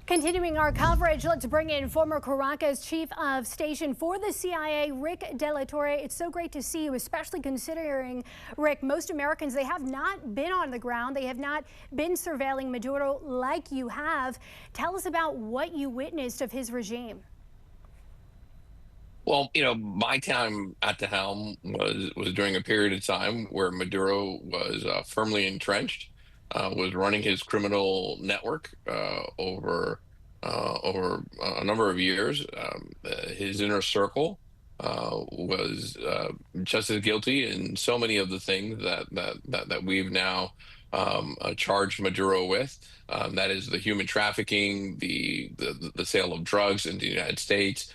Continuing our coverage, let's bring in former Caracas chief of station for the CIA, Rick De La Torre. It's so great to see you, especially considering, Rick, most Americans, they have not been on the ground. They have not been surveilling Maduro like you have. Tell us about what you witnessed of his regime. Well, my time at the helm was during a period of time where Maduro was firmly entrenched, was running his criminal network over a number of years. His inner circle was just as guilty in so many of the things that we've now charged Maduro with. That is the human trafficking, the sale of drugs into the United States,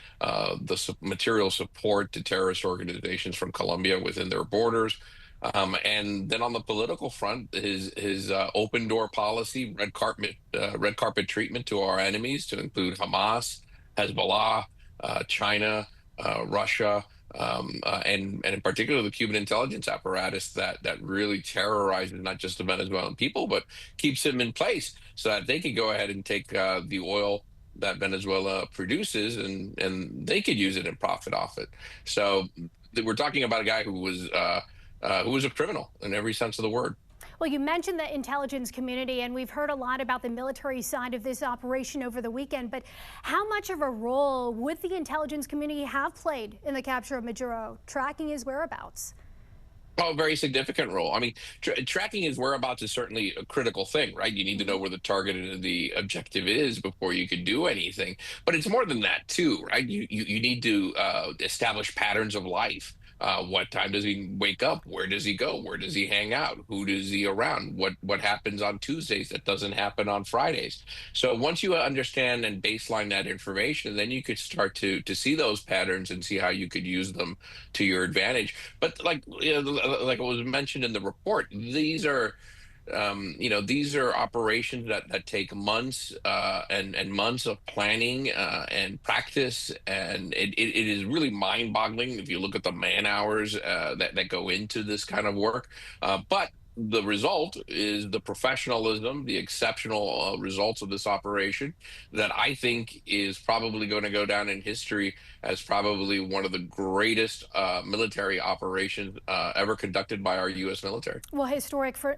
material support to terrorist organizations from Colombia within their borders. And then on the political front, his open door policy, red carpet treatment to our enemies, to include Hamas, Hezbollah, China, Russia, and in particular the Cuban intelligence apparatus that really terrorizes not just the Venezuelan people, but keeps them in place so that they could go ahead and take the oil that Venezuela produces and they could use it and profit off it. So we're talking about a guy who was a criminal in every sense of the word. Well, you mentioned the intelligence community, and we've heard a lot about the military side of this operation over the weekend, but how much of a role would the intelligence community have played in the capture of Maduro, tracking his whereabouts? Oh, very significant role. I mean, tracking his whereabouts is certainly a critical thing, right? You need to know where the target and the objective is before you can do anything. But it's more than that too, right? You need to establish patterns of life. What time does he wake up? Where does he go? Where does he hang out? Who does he around? What happens on Tuesdays that doesn't happen on Fridays? So once you understand and baseline that information, then you could start to see those patterns and see how you could use them to your advantage. But like like it was mentioned in the report, these are operations that take months and months of planning and practice, and it is really mind-boggling if you look at the man hours that go into this kind of work. But the result is the professionalism, the exceptional results of this operation that I think is probably going to go down in history as probably one of the greatest military operations ever conducted by our U.S. military. Well, historic for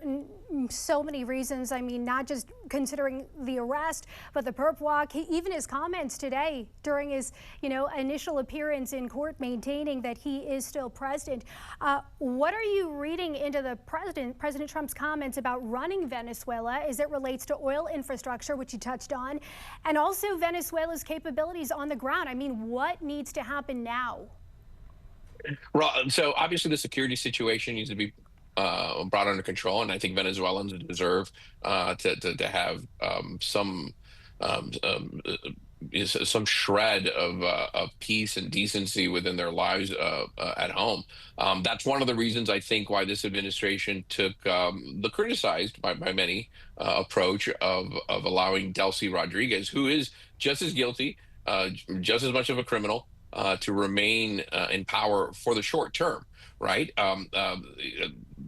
so many reasons. I mean, not just considering the arrest, but the perp walk, even his comments today during his, initial appearance in court, maintaining that he is still president. What are you reading into the President Trump's comments about running Venezuela as it relates to oil infrastructure, which you touched on, and also Venezuela's capabilities on the ground? I mean, what needs to happen now? Well, so obviously the security situation needs to be brought under control, and I think Venezuelans deserve to have um, um, some shred of peace and decency within their lives at home. That's one of the reasons I think why this administration took the criticized by many approach of allowing Delcy Rodriguez, who is just as guilty, just as much of a criminal, to remain in power for the short term, right?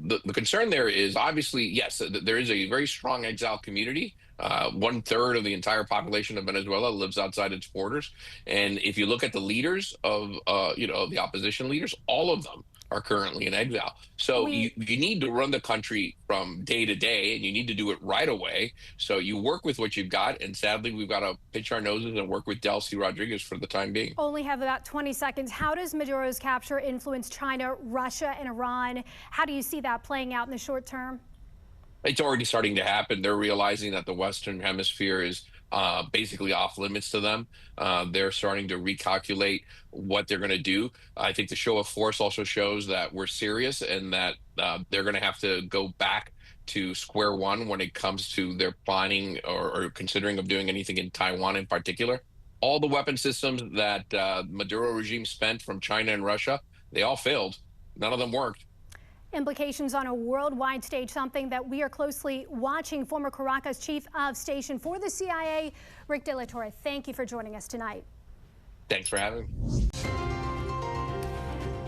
The concern there is obviously, yes, there is a very strong exile community. 1/3 of the entire population of Venezuela lives outside its borders. And if you look at the leaders of, the opposition leaders, all of them are currently in exile. So you need to run the country from day to day, and you need to do it right away. So you work with what you've got. And sadly, we've got to pinch our noses and work with Delcy Rodriguez for the time being. Only have about 20 seconds. How does Maduro's capture influence China, Russia, and Iran? How do you see that playing out in the short term? It's already starting to happen. They're realizing that the Western Hemisphere is basically off limits to them. They're starting to recalculate what they're going to do. I think the show of force also shows that we're serious and that they're going to have to go back to square one when it comes to their planning or considering of doing anything in Taiwan in particular. All the weapon systems that Maduro regime spent from China and Russia, they all failed. None of them worked. Implications on a worldwide stage, something that we are closely watching. Former Caracas chief of station for the CIA, Rick De La Torre, thank you for joining us tonight. Thanks for having me.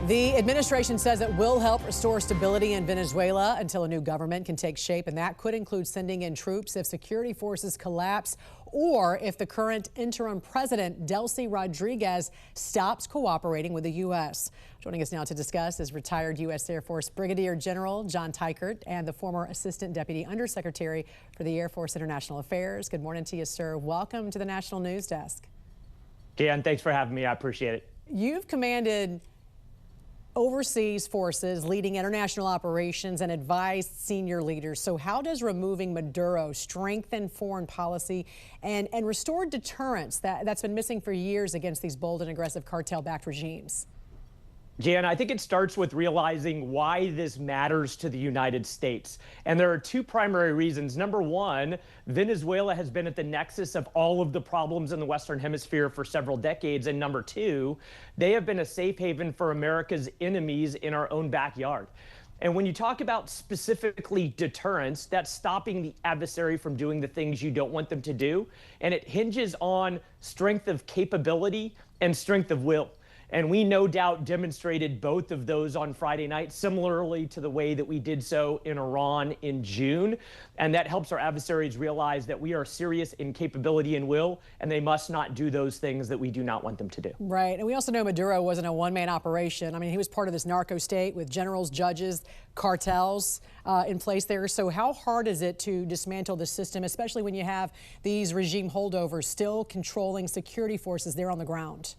The administration says it will help restore stability in Venezuela until a new government can take shape, and that could include sending in troops if security forces collapse or if the current interim president, Delcy Rodriguez, stops cooperating with the U.S. Joining us now to discuss is retired U.S. Air Force Brigadier General John Teichert and the former Assistant Deputy Undersecretary for the Air Force International Affairs. Good morning to you, sir. Welcome to the National News Desk. Jan, thanks for having me. I appreciate it. You've commanded overseas forces, leading international operations, and advised senior leaders. So how does removing Maduro strengthen foreign policy and restore deterrence that's been missing for years against these bold and aggressive cartel-backed regimes? Jan, I think it starts with realizing why this matters to the United States. And there are two primary reasons. Number one, Venezuela has been at the nexus of all of the problems in the Western Hemisphere for several decades. And number two, they have been a safe haven for America's enemies in our own backyard. And when you talk about specifically deterrence, that's stopping the adversary from doing the things you don't want them to do. And it hinges on strength of capability and strength of will. And we no doubt demonstrated both of those on Friday night, similarly to the way that we did so in Iran in June. And that helps our adversaries realize that we are serious in capability and will, and they must not do those things that we do not want them to do. Right. And we also know Maduro wasn't a one-man operation. I mean, he was part of this narco state with generals, judges, cartels in place there. So how hard is it to dismantle the system, especially when you have these regime holdovers still controlling security forces there on the ground?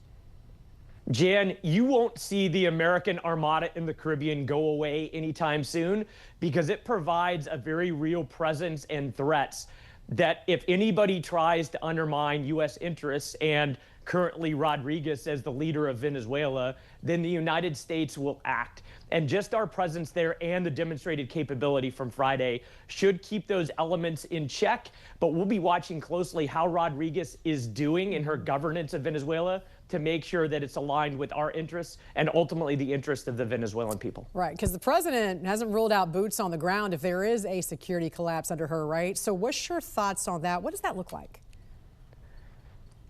Jan, you won't see the American Armada in the Caribbean go away anytime soon because it provides a very real presence and threats that if anybody tries to undermine U.S. interests and currently Rodriguez as the leader of Venezuela, then the United States will act. And just our presence there and the demonstrated capability from Friday should keep those elements in check. But we'll be watching closely how Rodriguez is doing in her governance of Venezuela to make sure that it's aligned with our interests and ultimately the interest of the Venezuelan people. Right, because the president hasn't ruled out boots on the ground if there is a security collapse under her, right? So what's your thoughts on that? What does that look like?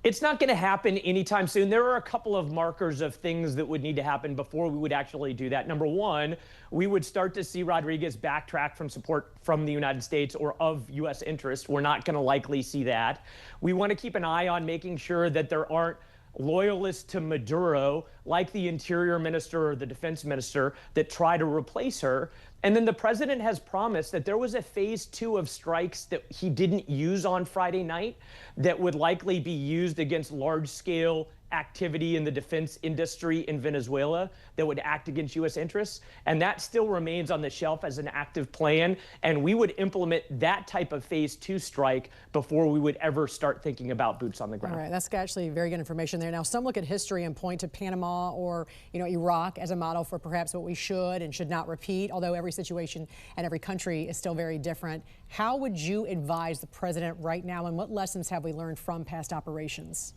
It's not going to happen anytime soon. There are a couple of markers of things that would need to happen before we would actually do that. Number one, we would start to see Rodriguez backtrack from support from the United States or of U.S. interest. We're not going to likely see that. We want to keep an eye on making sure that there aren't loyalists to Maduro, like the Interior Minister or the Defense Minister, that try to replace her. And then the president has promised that there was a phase 2 of strikes that he didn't use on Friday night that would likely be used against large-scale activity in the defense industry in Venezuela that would act against U.S. interests. And that still remains on the shelf as an active plan. And we would implement that type of phase 2 strike before we would ever start thinking about boots on the ground. All right, that's actually very good information there. Now, some look at history and point to Panama or, Iraq as a model for perhaps what we should and should not repeat, although every situation and every country is still very different. How would you advise the president right now, and what lessons have we learned from past operations?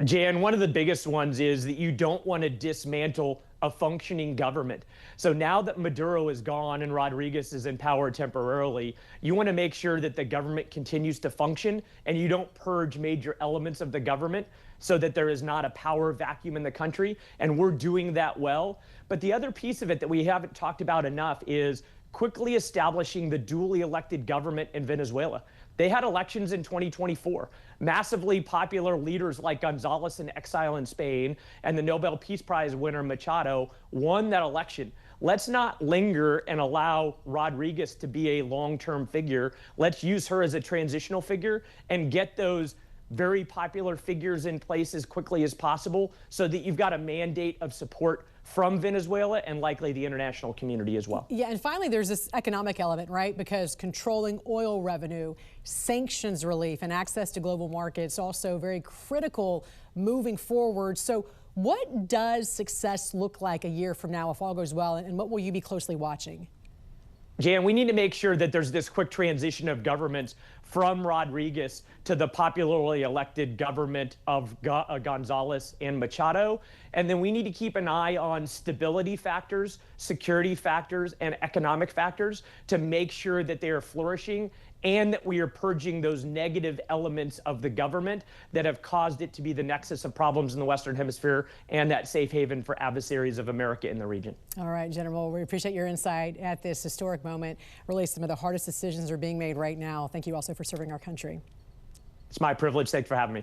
Jan, one of the biggest ones is that you don't want to dismantle a functioning government. So now that Maduro is gone and Rodriguez is in power temporarily, you want to make sure that the government continues to function and you don't purge major elements of the government so that there is not a power vacuum in the country. And we're doing that well. But the other piece of it that we haven't talked about enough is quickly establishing the duly elected government in Venezuela. They had elections in 2024. Massively popular leaders like González in exile in Spain and the Nobel Peace Prize winner Machado won that election. Let's not linger and allow Rodriguez to be a long-term figure. Let's use her as a transitional figure and get those very popular figures in place as quickly as possible so that you've got a mandate of support from Venezuela and likely the international community as well. Yeah, and finally, there's this economic element, right? Because controlling oil revenue, sanctions relief, and access to global markets also very critical moving forward. So what does success look like a year from now if all goes well, and what will you be closely watching? Jan, we need to make sure that there's this quick transition of governments from Rodriguez to the popularly elected government of González and Machado. And then we need to keep an eye on stability factors, security factors, and economic factors to make sure that they are flourishing and that we are purging those negative elements of the government that have caused it to be the nexus of problems in the Western Hemisphere and that safe haven for adversaries of America in the region. All right, General, we appreciate your insight at this historic moment. Really, some of the hardest decisions are being made right now. Thank you also for serving our country. It's my privilege. Thanks for having me.